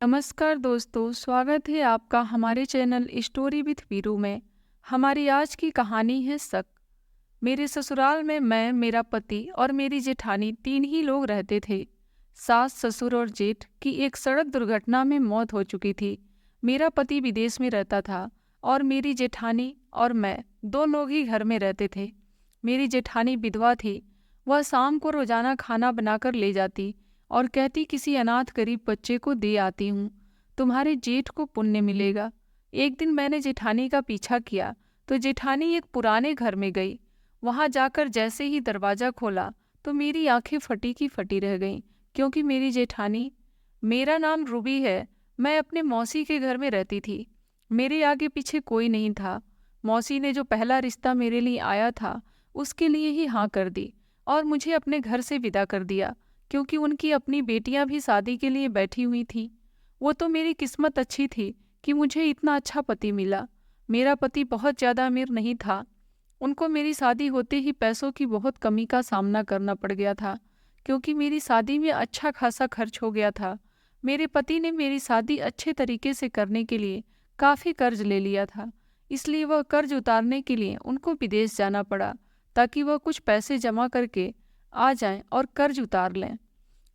नमस्कार दोस्तों, स्वागत है आपका हमारे चैनल स्टोरी विथ वीरू में। हमारी आज की कहानी है शक। मेरे ससुराल में मैं, मेरा पति और मेरी जेठानी तीन ही लोग रहते थे। सास, ससुर और जेठ की एक सड़क दुर्घटना में मौत हो चुकी थी। मेरा पति विदेश में रहता था और मेरी जेठानी और मैं दो लोग ही घर में रहते थे। मेरी जेठानी विधवा थी। वह शाम को रोजाना खाना बनाकर ले जाती और कहती किसी अनाथ गरीब बच्चे को दे आती हूँ, तुम्हारे जेठ को पुण्य मिलेगा। एक दिन मैंने जेठानी का पीछा किया तो जेठानी एक पुराने घर में गई। वहां जाकर जैसे ही दरवाजा खोला तो मेरी आंखें फटी की फटी रह गईं, क्योंकि मेरी जेठानी, मेरा नाम रूबी है, मैं अपने मौसी के घर में रहती थी। मेरे आगे पीछे कोई नहीं था। मौसी ने जो पहला रिश्ता मेरे लिए आया था उसके लिए ही हाँ कर दी और मुझे अपने घर से विदा कर दिया, क्योंकि उनकी अपनी बेटियां भी शादी के लिए बैठी हुई थी। वो तो मेरी किस्मत अच्छी थी कि मुझे इतना अच्छा पति मिला। मेरा पति बहुत ज़्यादा अमीर नहीं था। उनको मेरी शादी होते ही पैसों की बहुत कमी का सामना करना पड़ गया था, क्योंकि मेरी शादी में अच्छा खासा खर्च हो गया था। मेरे पति ने मेरी शादी अच्छे तरीके से करने के लिए काफ़ी कर्ज ले लिया था, इसलिए वह कर्ज उतारने के लिए उनको विदेश जाना पड़ा, ताकि वह कुछ पैसे जमा करके आ जाएं और कर्ज उतार लें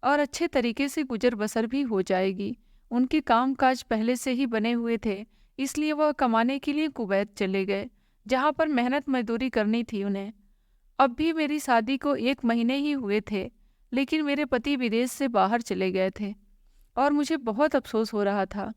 और अच्छे तरीके से गुजर बसर भी हो जाएगी। उनके कामकाज पहले से ही बने हुए थे, इसलिए वह कमाने के लिए कुवैत चले गए, जहाँ पर मेहनत मजदूरी करनी थी उन्हें। अब भी मेरी शादी को 1 महीने ही हुए थे, लेकिन मेरे पति विदेश से बाहर चले गए थे और मुझे बहुत अफसोस हो रहा था।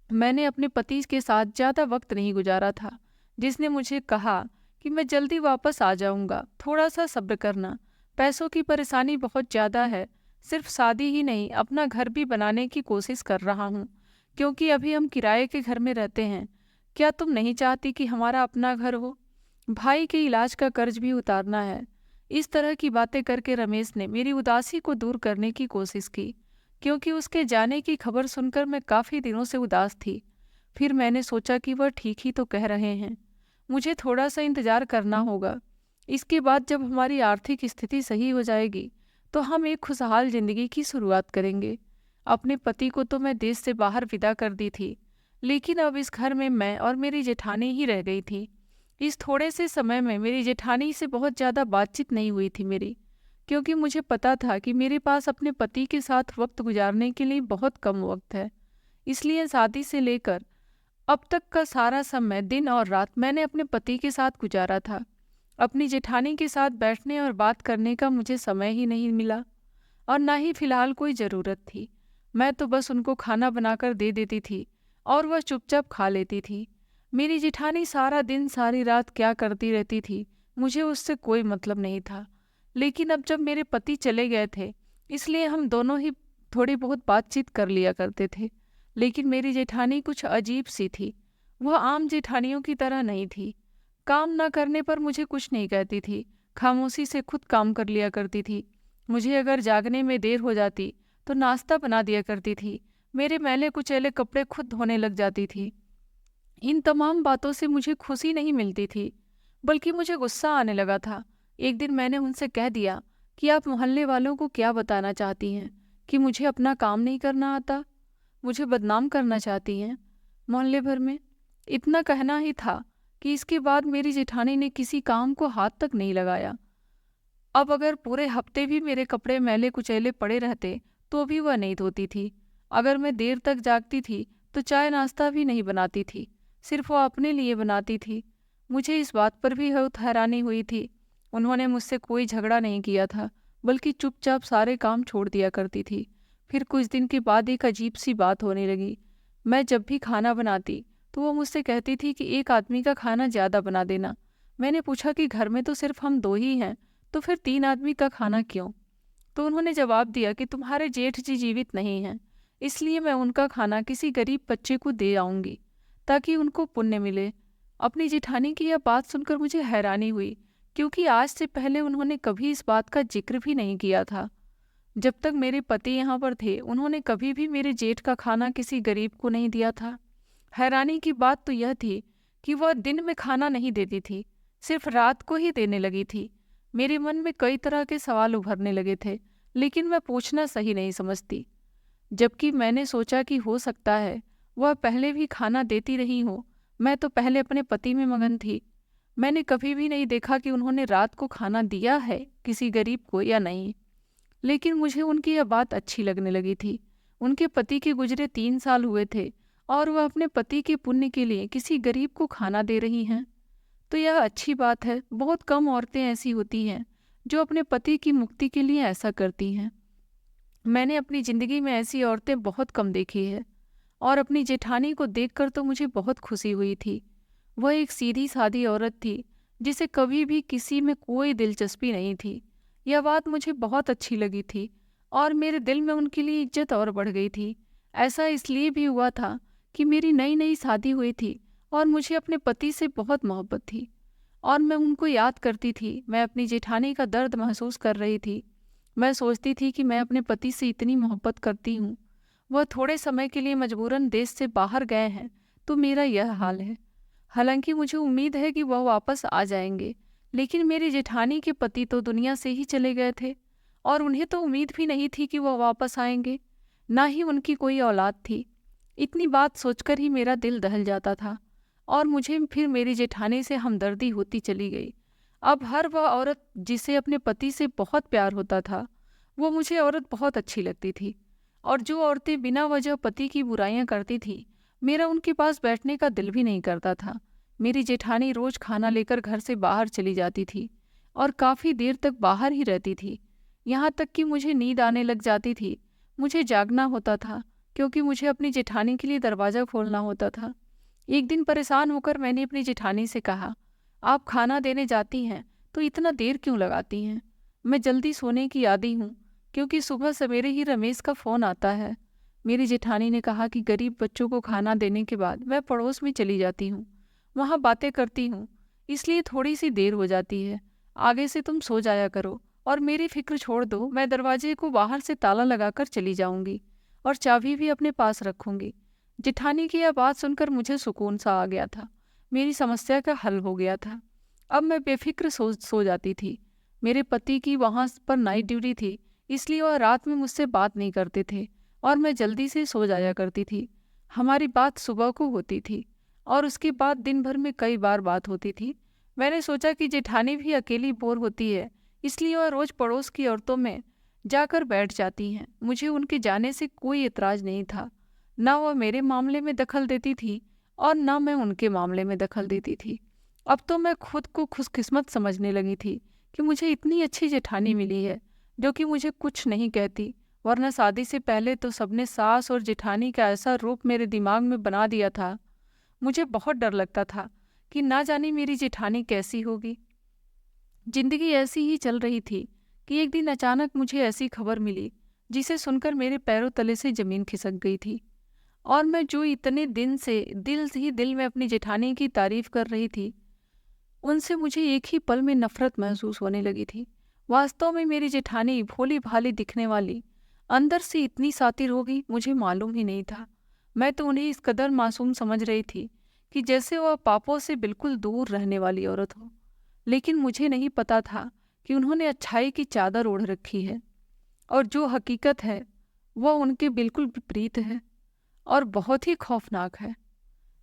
मैंने अपने पति के साथ ज़्यादा वक्त नहीं गुजारा था, जिसने मुझे कहा कि मैं जल्दी वापस आ जाऊंगा, थोड़ा सा सब्र करना। पैसों की परेशानी बहुत ज़्यादा है, सिर्फ शादी ही नहीं अपना घर भी बनाने की कोशिश कर रहा हूँ, क्योंकि अभी हम किराए के घर में रहते हैं। क्या तुम नहीं चाहती कि हमारा अपना घर हो? भाई के इलाज का कर्ज भी उतारना है। इस तरह की बातें करके रमेश ने मेरी उदासी को दूर करने की कोशिश की, क्योंकि उसके जाने की खबर सुनकर मैं काफ़ी दिनों से उदास थी। फिर मैंने सोचा कि वह ठीक ही तो कह रहे हैं, मुझे थोड़ा सा इंतजार करना होगा। इसके बाद जब हमारी आर्थिक स्थिति सही हो जाएगी तो हम एक खुशहाल जिंदगी की शुरुआत करेंगे। अपने पति को तो मैं देश से बाहर विदा कर दी थी, लेकिन अब इस घर में मैं और मेरी जेठानी ही रह गई थी। इस थोड़े से समय में मेरी जेठानी से बहुत ज़्यादा बातचीत नहीं हुई थी मेरी, क्योंकि मुझे पता था कि मेरे पास अपने पति के साथ वक्त गुजारने के लिए बहुत कम वक्त है। इसलिए शादी से लेकर अब तक का सारा समय, दिन और रात, मैंने अपने पति के साथ गुजारा था। अपनी जेठानी के साथ बैठने और बात करने का मुझे समय ही नहीं मिला और ना ही फिलहाल कोई ज़रूरत थी। मैं तो बस उनको खाना बनाकर दे देती थी और वह चुपचाप खा लेती थी। मेरी जेठानी सारा दिन सारी रात क्या करती रहती थी, मुझे उससे कोई मतलब नहीं था। लेकिन अब जब मेरे पति चले गए थे, इसलिए हम दोनों ही थोड़ी बहुत बातचीत कर लिया करते थे। लेकिन मेरी जेठानी कुछ अजीब सी थी। वह आम जेठानियों की तरह नहीं थी। काम न करने पर मुझे कुछ नहीं कहती थी, खामोशी से खुद काम कर लिया करती थी। मुझे अगर जागने में देर हो जाती तो नाश्ता बना दिया करती थी। मेरे मैले कुचैले कपड़े खुद धोने लग जाती थी। इन तमाम बातों से मुझे खुशी नहीं मिलती थी, बल्कि मुझे गुस्सा आने लगा था। एक दिन मैंने उनसे कह दिया कि आप मोहल्ले वालों को क्या बताना चाहती हैं, कि मुझे अपना काम नहीं करना आता? मुझे बदनाम करना चाहती हैं मोहल्ले भर में? इतना कहना ही था कि इसके बाद मेरी जेठानी ने किसी काम को हाथ तक नहीं लगाया। अब अगर पूरे हफ्ते भी मेरे कपड़े मैले कुचैले पड़े रहते तो भी वह नहीं धोती थी। अगर मैं देर तक जागती थी तो चाय नाश्ता भी नहीं बनाती थी, सिर्फ वो अपने लिए बनाती थी। मुझे इस बात पर भी बहुत हैरानी हुई थी। उन्होंने मुझसे कोई झगड़ा नहीं किया था, बल्कि चुपचाप सारे काम छोड़ दिया करती थी। फिर कुछ दिन के बाद एक अजीब सी बात होने लगी। मैं जब भी खाना बनाती तो वो मुझसे कहती थी कि एक आदमी का खाना ज़्यादा बना देना। मैंने पूछा कि घर में तो सिर्फ हम दो ही हैं, तो फिर 3 आदमी का खाना क्यों? तो उन्होंने जवाब दिया कि तुम्हारे जेठ जी जीवित नहीं हैं, इसलिए मैं उनका खाना किसी गरीब बच्चे को दे आऊंगी, ताकि उनको पुण्य मिले। अपनी जेठानी की यह बात सुनकर मुझे हैरानी हुई, क्योंकि आज से पहले उन्होंने कभी इस बात का जिक्र भी नहीं किया था। जब तक मेरे पति यहाँ पर थे, उन्होंने कभी भी मेरे जेठ का खाना किसी गरीब को नहीं दिया था। हैरानी की बात तो यह थी कि वह दिन में खाना नहीं देती थी, सिर्फ रात को ही देने लगी थी। मेरे मन में कई तरह के सवाल उभरने लगे थे, लेकिन मैं पूछना सही नहीं समझती। जबकि मैंने सोचा कि हो सकता है वह पहले भी खाना देती रही हो। मैं तो पहले अपने पति में मगन थी। मैंने कभी भी नहीं देखा कि उन्होंने रात को खाना दिया है किसी गरीब को या नहीं। लेकिन मुझे उनकी यह बात अच्छी लगने लगी थी। उनके पति के गुजरे 3 साल हुए थे और वह अपने पति के पुण्य के लिए किसी गरीब को खाना दे रही हैं। तो यह अच्छी बात है। बहुत कम औरतें ऐसी होती हैं जो अपने पति की मुक्ति के लिए ऐसा करती हैं। मैंने अपनी ज़िंदगी में ऐसी औरतें बहुत कम देखी है और अपनी जेठानी को देखकर तो मुझे बहुत खुशी हुई थी। वह एक सीधी सादी औरत थी जिसे कभी भी किसी में कोई दिलचस्पी नहीं थी। यह बात मुझे बहुत अच्छी लगी थी और मेरे दिल में उनके लिए इज्जत और बढ़ गई थी। ऐसा इसलिए भी हुआ था कि मेरी नई नई शादी हुई थी और मुझे अपने पति से बहुत मोहब्बत थी और मैं उनको याद करती थी। मैं अपनी जेठानी का दर्द महसूस कर रही थी। मैं सोचती थी कि मैं अपने पति से इतनी मोहब्बत करती हूँ, वह थोड़े समय के लिए मजबूरन देश से बाहर गए हैं तो मेरा यह हाल है। हालांकि मुझे उम्मीद है कि वह वापस आ जाएंगे, लेकिन मेरी जेठानी के पति तो दुनिया से ही चले गए थे और उन्हें तो उम्मीद भी नहीं थी कि वह वापस आएंगे। ना ही उनकी कोई औलाद थी। इतनी बात सोचकर ही मेरा दिल दहल जाता था और मुझे फिर मेरी जेठानी से हमदर्दी होती चली गई। अब हर वह औरत जिसे अपने पति से बहुत प्यार होता था, वो मुझे औरत बहुत अच्छी लगती थी। और जो औरतें बिना वजह पति की बुराइयां करती थी, मेरा उनके पास बैठने का दिल भी नहीं करता था। मेरी जेठानी रोज खाना लेकर घर से बाहर चली जाती थी और काफ़ी देर तक बाहर ही रहती थी। यहाँ तक कि मुझे नींद आने लग जाती थी। मुझे जागना होता था क्योंकि मुझे अपनी जेठानी के लिए दरवाज़ा खोलना होता था। एक दिन परेशान होकर मैंने अपनी जेठानी से कहा, आप खाना देने जाती हैं तो इतना देर क्यों लगाती हैं? मैं जल्दी सोने की आदी हूँ क्योंकि सुबह सवेरे ही रमेश का फ़ोन आता है। मेरी जेठानी ने कहा कि गरीब बच्चों को खाना देने के बाद मैं पड़ोस में चली जाती हूँ, वहाँ बातें करती हूँ, इसलिए थोड़ी सी देर हो जाती है। आगे से तुम सो जाया करो और मेरी फिक्र छोड़ दो। मैं दरवाजे को बाहर से ताला लगाकर चली जाऊंगी और चाबी भी अपने पास रखूंगी। जेठानी की यह बात सुनकर मुझे सुकून सा आ गया था। मेरी समस्या का हल हो गया था। अब मैं बेफिक्र सो जाती थी। मेरे पति की वहाँ पर नाइट ड्यूटी थी, इसलिए वह रात में मुझसे बात नहीं करते थे और मैं जल्दी से सो जाया करती थी। हमारी बात सुबह को होती थी और उसके बाद दिन भर में कई बार बात होती थी। मैंने सोचा कि जेठानी भी अकेली बोर होती है, इसलिए वह रोज पड़ोस की औरतों में जाकर बैठ जाती हैं। मुझे उनके जाने से कोई एतराज़ नहीं था। ना वह मेरे मामले में दखल देती थी और ना मैं उनके मामले में दखल देती थी। अब तो मैं खुद को खुशकिस्मत समझने लगी थी कि मुझे इतनी अच्छी जेठानी मिली है जो कि मुझे कुछ नहीं कहती, वरना शादी से पहले तो सबने सास और जेठानी का ऐसा रूप मेरे दिमाग में बना दिया था। मुझे बहुत डर लगता था कि ना जाने मेरी जेठानी कैसी होगी। जिंदगी ऐसी ही चल रही थी कि एक दिन अचानक मुझे ऐसी खबर मिली जिसे सुनकर मेरे पैरों तले से जमीन खिसक गई थी। और मैं जो इतने दिन से दिल में अपनी जेठानी की तारीफ कर रही थी, उनसे मुझे एक ही पल में नफरत महसूस होने लगी थी। वास्तव में मेरी जेठानी भोली भाली दिखने वाली अंदर से इतनी शातिर होगी, मुझे मालूम ही नहीं था। मैं तो उन्हें इस कदर मासूम समझ रही थी कि जैसे वह पापों से बिल्कुल दूर रहने वाली औरत हो। लेकिन मुझे नहीं पता था कि उन्होंने अच्छाई की चादर ओढ़ रखी है और जो हकीकत है वह उनके बिल्कुल विपरीत है और बहुत ही खौफनाक है।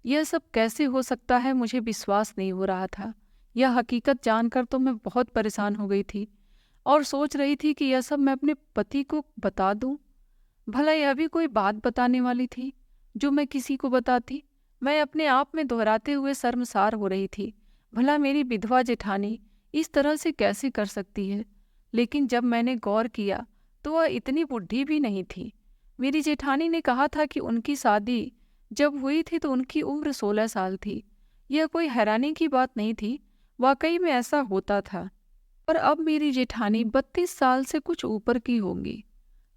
यह सब कैसे हो सकता है, मुझे विश्वास नहीं हो रहा था। यह हकीकत जानकर तो मैं बहुत परेशान हो गई थी और सोच रही थी कि यह सब मैं अपने पति को बता दूं। भला यह भी कोई बात बताने वाली थी जो मैं किसी को बताती? मैं अपने आप में दोहराते हुए शर्मसार हो रही थी। भला मेरी विधवा जेठानी इस तरह से कैसे कर सकती है? लेकिन जब मैंने गौर किया तो वह इतनी बुढ़ी भी नहीं थी। मेरी जेठानी ने कहा था कि उनकी शादी जब हुई थी तो उनकी उम्र 16 साल थी। यह कोई हैरानी की बात नहीं थी, वाकई में ऐसा होता था। और अब मेरी जेठानी 32 साल से कुछ ऊपर की होंगी,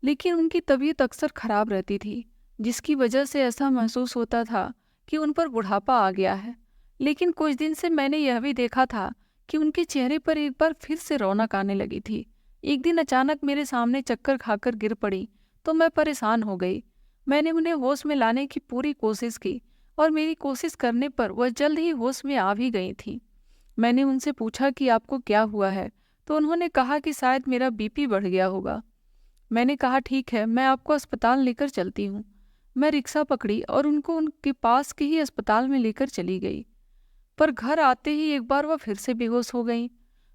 लेकिन उनकी तबीयत अक्सर खराब रहती थी, जिसकी वजह से ऐसा महसूस होता था कि उन पर बुढ़ापा आ गया है। लेकिन कुछ दिन से मैंने यह भी देखा था कि उनके चेहरे पर एक बार फिर से रौनक आने लगी थी। एक दिन अचानक मेरे सामने चक्कर खाकर गिर पड़ी तो मैं परेशान हो गई। मैंने उन्हें होश में लाने की पूरी कोशिश की और मेरी कोशिश करने पर वह जल्द ही होश में आ भी गई थी। मैंने उनसे पूछा कि आपको क्या हुआ है, तो उन्होंने कहा कि शायद मेरा बीपी बढ़ गया होगा। मैंने कहा ठीक है, मैं आपको अस्पताल लेकर चलती हूँ। मैं रिक्शा पकड़ी और उनको उनके पास के ही अस्पताल में लेकर चली गई। पर घर आते ही एक बार वह फिर से बेहोश हो गई।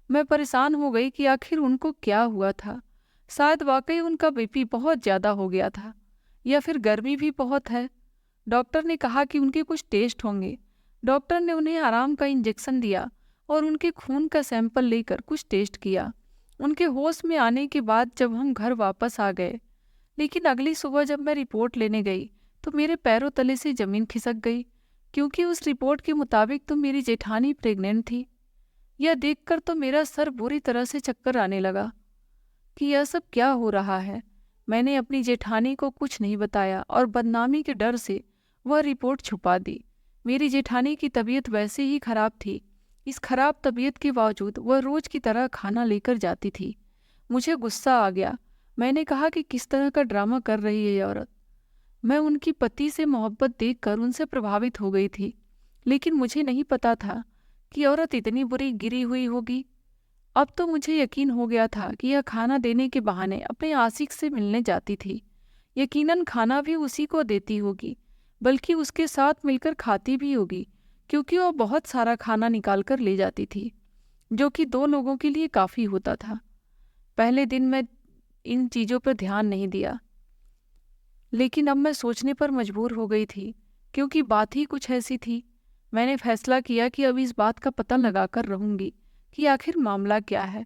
मैं परेशान हो गई कि आखिर उनको क्या हुआ था। शायद वाकई उनका बीपी बहुत ज़्यादा हो गया था, या फिर गर्मी भी बहुत है। डॉक्टर ने कहा कि उनके कुछ टेस्ट होंगे। डॉक्टर ने उन्हें आराम का इंजेक्शन दिया और उनके खून का सैंपल लेकर कुछ टेस्ट किया। उनके होश में आने के बाद जब हम घर वापस आ गए, लेकिन अगली सुबह जब मैं रिपोर्ट लेने गई तो मेरे पैरों तले से जमीन खिसक गई, क्योंकि उस रिपोर्ट के मुताबिक तो मेरी जेठानी प्रेग्नेंट थी। यह देखकर तो मेरा सर बुरी तरह से चक्कर आने लगा कि यह सब क्या हो रहा है। मैंने अपनी जेठानी को कुछ नहीं बताया और बदनामी के डर से वह रिपोर्ट छुपा दी। मेरी जेठानी की तबीयत वैसे ही खराब थी। इस खराब तबीयत के बावजूद वह रोज की तरह खाना लेकर जाती थी। मुझे गुस्सा आ गया। मैंने कहा कि किस तरह का ड्रामा कर रही है ये औरत। मैं उनकी पति से मोहब्बत देखकर उनसे प्रभावित हो गई थी, लेकिन मुझे नहीं पता था कि औरत इतनी बुरी गिरी हुई होगी। अब तो मुझे यकीन हो गया था कि यह खाना देने के बहाने अपने आशिक से मिलने जाती थी। यकीनन खाना भी उसी को देती होगी, बल्कि उसके साथ मिलकर खाती भी होगी, क्योंकि वह बहुत सारा खाना निकाल कर ले जाती थी, जो कि 2 लोगों के लिए काफ़ी होता था। पहले दिन मैं इन चीज़ों पर ध्यान नहीं दिया, लेकिन अब मैं सोचने पर मजबूर हो गई थी, क्योंकि बात ही कुछ ऐसी थी। मैंने फैसला किया कि अब इस बात का पता लगाकर रहूंगी कि आखिर मामला क्या है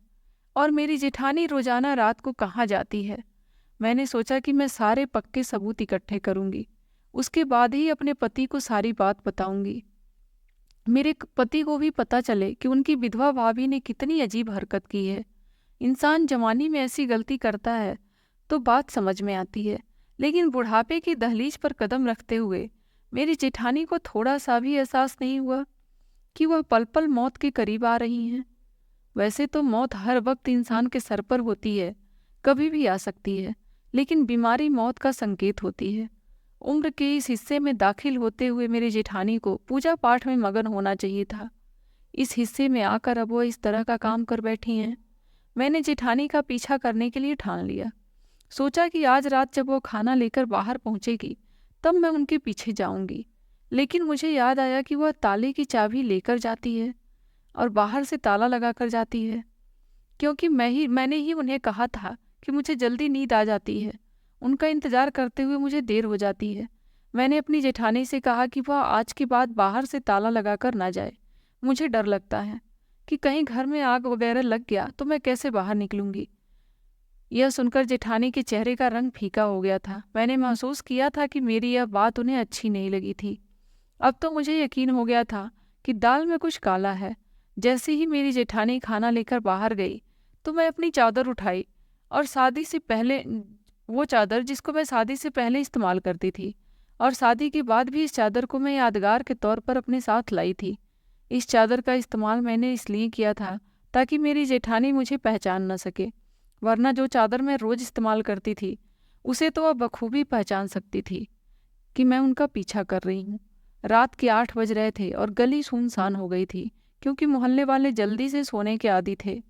और मेरी जेठानी रोजाना रात को कहाँ जाती है। मैंने सोचा कि मैं सारे पक्के सबूत इकट्ठे करूंगी, उसके बाद ही अपने पति को सारी बात बताऊंगी। मेरे पति को भी पता चले कि उनकी विधवा भाभी ने कितनी अजीब हरकत की है। इंसान जवानी में ऐसी गलती करता है तो बात समझ में आती है, लेकिन बुढ़ापे की दहलीज पर कदम रखते हुए मेरी जेठानी को थोड़ा सा भी एहसास नहीं हुआ कि वह पल पल मौत के करीब आ रही हैं। वैसे तो मौत हर वक्त इंसान के सर पर होती है, कभी भी आ सकती है, लेकिन बीमारी मौत का संकेत होती है। उम्र के इस हिस्से में दाखिल होते हुए मेरी जेठानी को पूजा पाठ में मगन होना चाहिए था। इस हिस्से में आकर अब वह इस तरह का काम कर बैठी हैं। मैंने जेठानी का पीछा करने के लिए ठान लिया। सोचा कि आज रात जब वो खाना लेकर बाहर पहुंचेगी तब मैं उनके पीछे जाऊंगी, लेकिन मुझे याद आया कि वह ताले की चाबी लेकर जाती है और बाहर से ताला लगाकर जाती है, क्योंकि मैंने ही उन्हें कहा था कि मुझे जल्दी नींद आ जाती है। उनका इंतजार करते हुए मुझे देर हो जाती है। मैंने अपनी जेठानी से कहा कि वह आज के बाद बाहर से ताला लगाकर ना जाए। मुझे डर लगता है कि कहीं घर में आग वगैरह लग गया तो मैं कैसे बाहर निकलूंगी। यह सुनकर जेठानी के चेहरे का रंग फीका हो गया था। मैंने महसूस किया था कि मेरी यह बात उन्हें अच्छी नहीं लगी थी। अब तो मुझे यकीन हो गया था कि दाल में कुछ काला है। जैसे ही मेरी जेठानी खाना लेकर बाहर गई तो मैं अपनी चादर उठाई और शादी से पहले वो चादर जिसको मैं शादी से पहले इस्तेमाल करती थी और शादी के बाद भी इस चादर को मैं यादगार के तौर पर अपने साथ लाई थी। इस चादर का इस्तेमाल मैंने इसलिए किया था ताकि मेरी जेठानी मुझे पहचान न सके, वरना जो चादर मैं रोज इस्तेमाल करती थी उसे तो वह बखूबी पहचान सकती थी कि मैं उनका पीछा कर रही हूँ। रात के 8 बज रहे थे और गली सुनसान हो गई थी, क्योंकि मोहल्ले वाले जल्दी से सोने के आदी थे।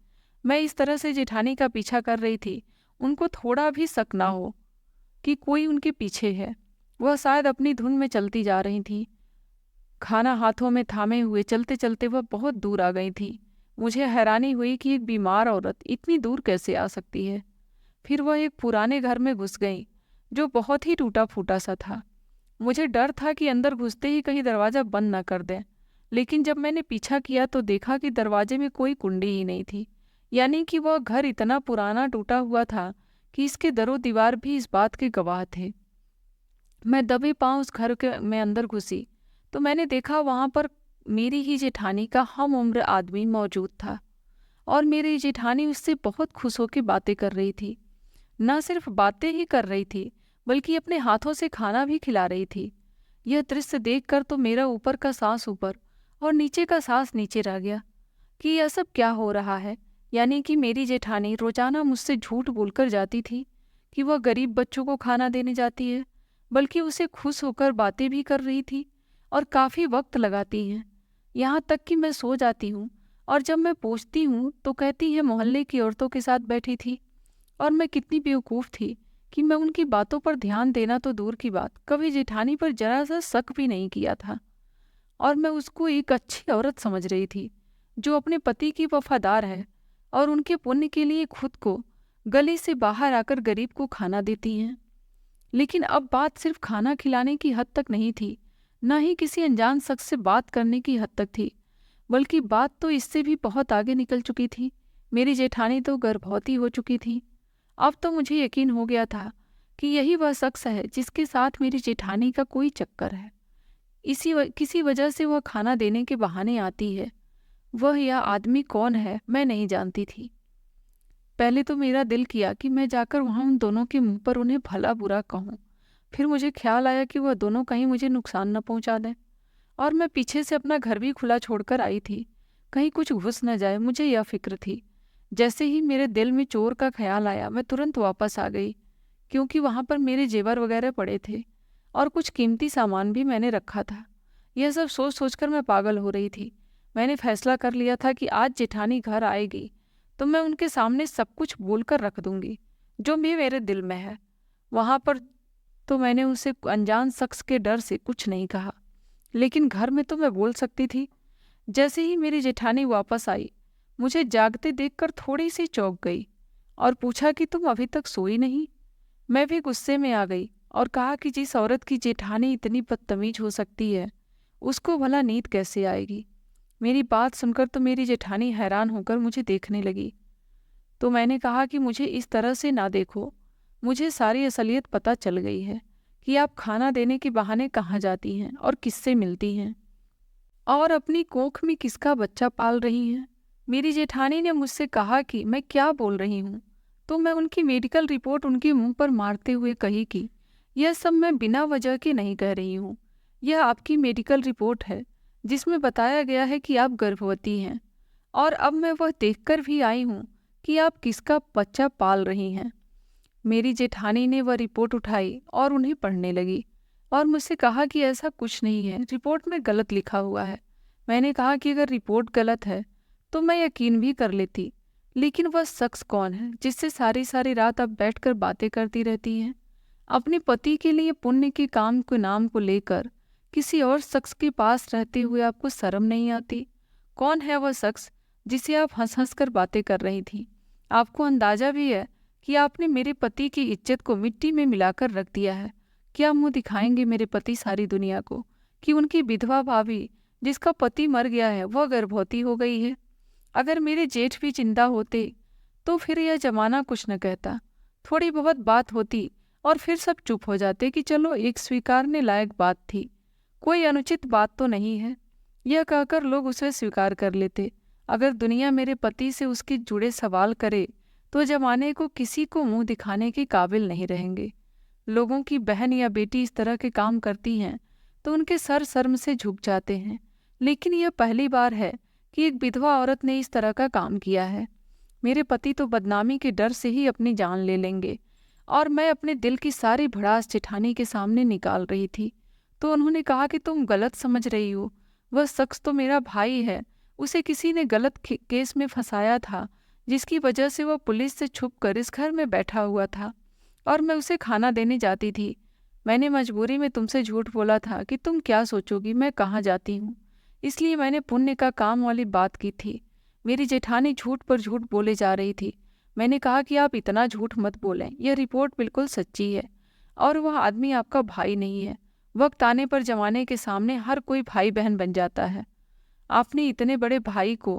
मैं इस तरह से जेठानी का पीछा कर रही थी, उनको थोड़ा भी शक ना हो कि कोई उनके पीछे है। वह शायद अपनी धुन में चलती जा रही थी। खाना हाथों में थामे हुए चलते चलते वह बहुत दूर आ गई थी। मुझे हैरानी हुई कि एक बीमार औरत इतनी दूर कैसे आ सकती है। फिर वह एक पुराने घर में घुस गई जो बहुत ही टूटा फूटा सा था। मुझे डर था कि अंदर घुसते ही कहीं दरवाज़ा बंद न कर दें, लेकिन जब मैंने पीछा किया तो देखा कि दरवाजे में कोई कुंडी ही नहीं थी। यानी कि वह घर इतना पुराना टूटा हुआ था कि इसके दरो दीवार भी इस बात के गवाह थे। मैं दबे पांव उस घर के में अंदर घुसी तो मैंने देखा वहां पर मेरी ही जेठानी का हम उम्र आदमी मौजूद था और मेरी जेठानी उससे बहुत खुश होकर बातें कर रही थी। न सिर्फ बातें ही कर रही थी बल्कि अपने हाथों से खाना भी खिला रही थी। यह दृश्य देखकर तो मेरा ऊपर का सांस ऊपर और नीचे का सांस नीचे रह गया कि यह सब क्या हो रहा है। यानी कि मेरी जेठानी रोजाना मुझसे झूठ बोलकर जाती थी कि वह गरीब बच्चों को खाना देने जाती है, बल्कि उसे खुश होकर बातें भी कर रही थी और काफ़ी वक्त लगाती हैं। यहाँ तक कि मैं सो जाती हूँ और जब मैं पूछती हूँ तो कहती है मोहल्ले की औरतों के साथ बैठी थी और मैं कितनी बेवकूफ़ थी कि मैं उनकी बातों पर ध्यान देना तो दूर की बात, कभी जेठानी पर जरा सा शक भी नहीं किया था। और मैं उसको एक अच्छी औरत समझ रही थी, जो अपने पति की वफादार है और उनके पुण्य के लिए खुद को गली से बाहर आकर गरीब को खाना देती हैं। लेकिन अब बात सिर्फ खाना खिलाने की हद तक नहीं थी, न ही किसी अनजान शख्स से बात करने की हद तक थी, बल्कि बात तो इससे भी बहुत आगे निकल चुकी थी। मेरी जेठानी तो गर्भवती हो चुकी थी। अब तो मुझे यकीन हो गया था कि यही वह शख्स है जिसके साथ मेरी जेठानी का कोई चक्कर है। किसी वजह से वह खाना देने के बहाने आती है। वह यह आदमी कौन है मैं नहीं जानती थी। पहले तो मेरा दिल किया कि मैं जाकर वहां उन दोनों के मुंह पर उन्हें भला बुरा कहूँ। फिर मुझे ख्याल आया कि वह दोनों कहीं मुझे नुकसान न पहुंचा दें, और मैं पीछे से अपना घर भी खुला छोड़कर आई थी, कहीं कुछ घुस न जाए, मुझे यह फिक्र थी। जैसे ही मेरे दिल में चोर का ख्याल आया, मैं तुरंत वापस आ गई, क्योंकि वहां पर मेरे जेवर वगैरह पड़े थे और कुछ कीमती सामान भी मैंने रखा था। यह सब सोच सोचकर मैं पागल हो रही थी। मैंने फैसला कर लिया था कि आज जेठानी घर आएगी तो मैं उनके सामने सब कुछ बोलकर रख दूंगी, जो भी मेरे दिल में है। वहां पर तो मैंने उसे अनजान शख्स के डर से कुछ नहीं कहा, लेकिन घर में तो मैं बोल सकती थी। जैसे ही मेरी जेठानी वापस आई, मुझे जागते देखकर थोड़ी सी चौंक गई और पूछा कि तुम अभी तक सोई नहीं। मैं भी गुस्से में आ गई और कहा कि जिस औरत की जेठानी इतनी बदतमीज हो सकती है, उसको भला नींद कैसे आएगी। मेरी बात सुनकर तो मेरी जेठानी हैरान होकर मुझे देखने लगी। तो मैंने कहा कि मुझे इस तरह से ना देखो, मुझे सारी असलियत पता चल गई है कि आप खाना देने के बहाने कहाँ जाती हैं और किससे मिलती हैं, और अपनी कोख में किसका बच्चा पाल रही हैं। मेरी जेठानी ने मुझसे कहा कि मैं क्या बोल रही हूँ, तो मैं उनकी मेडिकल रिपोर्ट उनके मुंह पर मारते हुए कही कि यह सब मैं बिना वजह के नहीं कह रही हूँ। यह आपकी मेडिकल रिपोर्ट है जिसमें बताया गया है कि आप गर्भवती हैं, और अब मैं वह देखकर भी आई हूँ कि आप किसका बच्चा पाल रही हैं। मेरी जेठानी ने वह रिपोर्ट उठाई और उन्हें पढ़ने लगी और मुझसे कहा कि ऐसा कुछ नहीं है, रिपोर्ट में गलत लिखा हुआ है। मैंने कहा कि अगर रिपोर्ट गलत है तो मैं यकीन भी कर लेती, लेकिन वह शख्स कौन है जिससे सारी सारी रात अब बैठकर बातें करती रहती हैं? अपने पति के लिए पुण्य के काम के नाम को लेकर किसी और शख्स के पास रहते हुए आपको शर्म नहीं आती? कौन है वह शख्स जिसे आप हंस हंस कर बातें कर रही थी? आपको अंदाजा भी है कि आपने मेरे पति की इज्जत को मिट्टी में मिलाकर रख दिया है। क्या मुंह दिखाएंगे मेरे पति सारी दुनिया को कि उनकी विधवा भाभी, जिसका पति मर गया है, वह गर्भवती हो गई है? अगर मेरे जेठ भी जिंदा होते तो फिर यह जमाना कुछ न कहता। थोड़ी बहुत बात होती और फिर सब चुप हो जाते कि चलो एक स्वीकारने लायक बात थी, कोई अनुचित बात तो नहीं है, यह कहकर लोग उसे स्वीकार कर लेते। अगर दुनिया मेरे पति से उसके जुड़े सवाल करे तो जमाने को किसी को मुंह दिखाने के काबिल नहीं रहेंगे। लोगों की बहन या बेटी इस तरह के काम करती हैं तो उनके सर शर्म से झुक जाते हैं, लेकिन यह पहली बार है कि एक विधवा औरत ने इस तरह का काम किया है। मेरे पति तो बदनामी के डर से ही अपनी जान ले लेंगे, और मैं अपने दिल की सारी भड़ास जेठानी के सामने निकाल रही थी तो उन्होंने कहा कि तुम गलत समझ रही हो, वह शख्स तो मेरा भाई है, उसे किसी ने गलत केस में फंसाया था, जिसकी वजह से वह पुलिस से छुपकर इस घर में बैठा हुआ था और मैं उसे खाना देने जाती थी। मैंने मजबूरी में तुमसे झूठ बोला था कि तुम क्या सोचोगी मैं कहाँ जाती हूँ, इसलिए मैंने पुण्य का काम वाली बात की थी। मेरी जेठानी झूठ पर झूठ बोले जा रही थी। मैंने कहा कि आप इतना झूठ मत बोलें, यह रिपोर्ट बिल्कुल सच्ची है और वह आदमी आपका भाई नहीं है। वक्त आने पर जमाने के सामने हर कोई भाई बहन बन जाता है। आपने इतने बड़े भाई को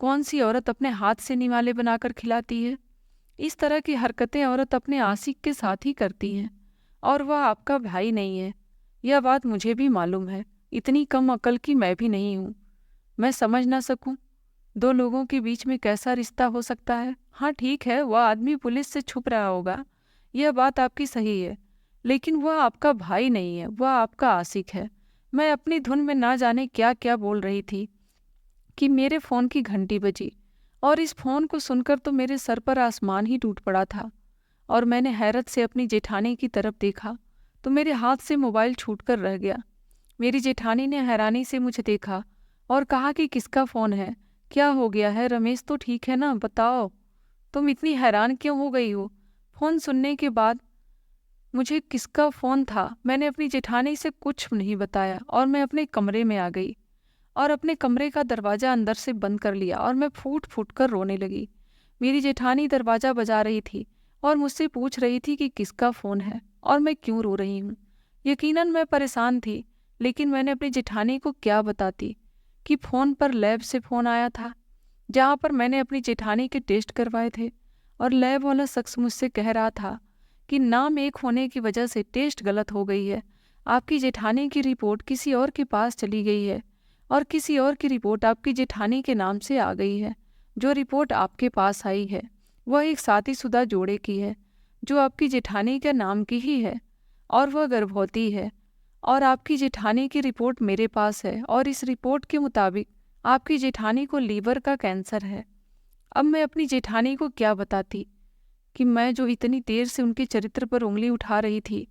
कौन सी औरत अपने हाथ से निवाले बनाकर खिलाती है? इस तरह की हरकतें औरत अपने आशिक के साथ ही करती हैं, और वह आपका भाई नहीं है। यह बात मुझे भी मालूम है, इतनी कम अकल की मैं भी नहीं हूँ मैं समझ ना सकूं दो लोगों के बीच में कैसा रिश्ता हो सकता है। हाँ ठीक है, वह आदमी पुलिस से छुप रहा होगा, यह बात आपकी सही है, लेकिन वह आपका भाई नहीं है, वह आपका आशिक है। मैं अपनी धुन में ना जाने क्या क्या बोल रही थी कि मेरे फ़ोन की घंटी बजी, और इस फ़ोन को सुनकर तो मेरे सर पर आसमान ही टूट पड़ा था, और मैंने हैरत से अपनी जेठानी की तरफ देखा तो मेरे हाथ से मोबाइल छूटकर रह गया। मेरी जेठानी ने हैरानी से मुझे देखा और कहा कि किसका फ़ोन है, क्या हो गया है, रमेश तो ठीक है ना, बताओ, तुम इतनी हैरान क्यों हो गई हो? फ़ोन सुनने के बाद मुझे किसका फ़ोन था मैंने अपनी जेठानी से कुछ नहीं बताया और मैं अपने कमरे में आ गई और अपने कमरे का दरवाज़ा अंदर से बंद कर लिया और मैं फूट फूट कर रोने लगी। मेरी जेठानी दरवाज़ा बजा रही थी और मुझसे पूछ रही थी कि किसका फ़ोन है और मैं क्यों रो रही हूँ। यकीनन मैं परेशान थी, लेकिन मैंने अपनी जेठानी को क्या बताती कि फ़ोन पर लैब से फ़ोन आया था, जहाँ पर मैंने अपनी जेठानी के टेस्ट करवाए थे और लैब वाला शख्स मुझसे कह रहा था कि नाम एक होने की वजह से टेस्ट गलत हो गई है। आपकी जेठानी की रिपोर्ट किसी और के पास चली गई है और किसी और की रिपोर्ट आपकी जेठानी के नाम से आ गई है। जो रिपोर्ट आपके पास आई है वह एक शादीशुदा जोड़े की है, जो आपकी जेठानी के नाम की ही है और वह गर्भवती है। और आपकी जेठानी की रिपोर्ट मेरे पास है और इस रिपोर्ट के मुताबिक आपकी जेठानी को लीवर का कैंसर है। अब मैं अपनी जेठानी को क्या बताती कि मैं जो इतनी देर से उनके चरित्र पर उंगली उठा रही थी,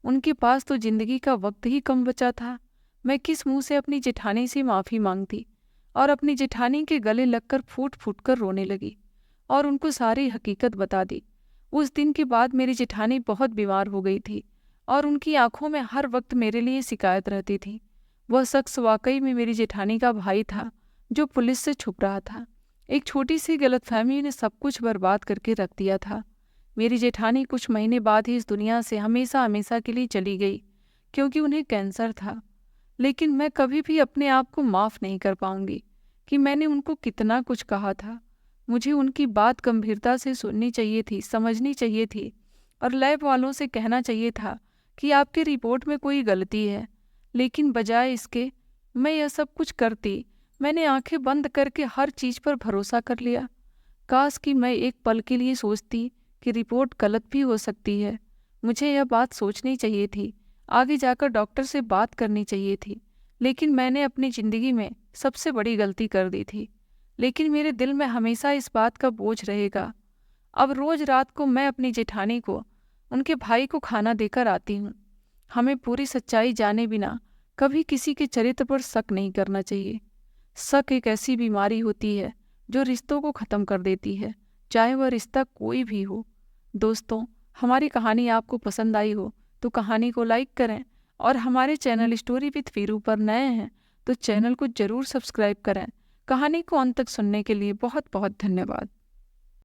उनके पास तो जिंदगी का वक्त ही कम बचा था। मैं किस मुंह से अपनी जेठानी से माफ़ी मांगती और अपनी जेठानी के गले लगकर फूट फूट कर रोने लगी और उनको सारी हकीकत बता दी। उस दिन के बाद मेरी जेठानी बहुत बीमार हो गई थी और उनकी आंखों में हर वक्त मेरे लिए शिकायत रहती थी। वह शख्स वाकई में मेरी जेठानी का भाई था, जो पुलिस से छुप रहा था। एक छोटी सी गलतफहमी ने सब कुछ बर्बाद करके रख दिया था। मेरी जेठानी कुछ महीने बाद ही इस दुनिया से हमेशा हमेशा के लिए चली गई, क्योंकि उन्हें कैंसर था। लेकिन मैं कभी भी अपने आप को माफ़ नहीं कर पाऊंगी कि मैंने उनको कितना कुछ कहा था। मुझे उनकी बात गंभीरता से सुननी चाहिए थी, समझनी चाहिए थी और लैब वालों से कहना चाहिए था कि आपकी रिपोर्ट में कोई गलती है। लेकिन बजाय इसके मैं यह सब कुछ करती, मैंने आंखें बंद करके हर चीज़ पर भरोसा कर लिया। काश कि मैं एक पल के लिए सोचती कि रिपोर्ट गलत भी हो सकती है। मुझे यह बात सोचनी चाहिए थी, आगे जाकर डॉक्टर से बात करनी चाहिए थी। लेकिन मैंने अपनी ज़िंदगी में सबसे बड़ी गलती कर दी थी। लेकिन मेरे दिल में हमेशा इस बात का बोझ रहेगा। अब रोज़ रात को मैं अपनी जेठानी को उनके भाई को खाना देकर आती हूँ। हमें पूरी सच्चाई जाने बिना कभी किसी के चरित्र पर शक नहीं करना चाहिए। शक एक ऐसी बीमारी होती है जो रिश्तों को ख़त्म कर देती है, चाहे वह रिश्ता कोई भी हो। दोस्तों, हमारी कहानी आपको पसंद आई हो तो कहानी को लाइक करें और हमारे चैनल स्टोरी विद वीरू पर नए हैं तो चैनल को ज़रूर सब्सक्राइब करें। कहानी को अंत तक सुनने के लिए बहुत बहुत धन्यवाद।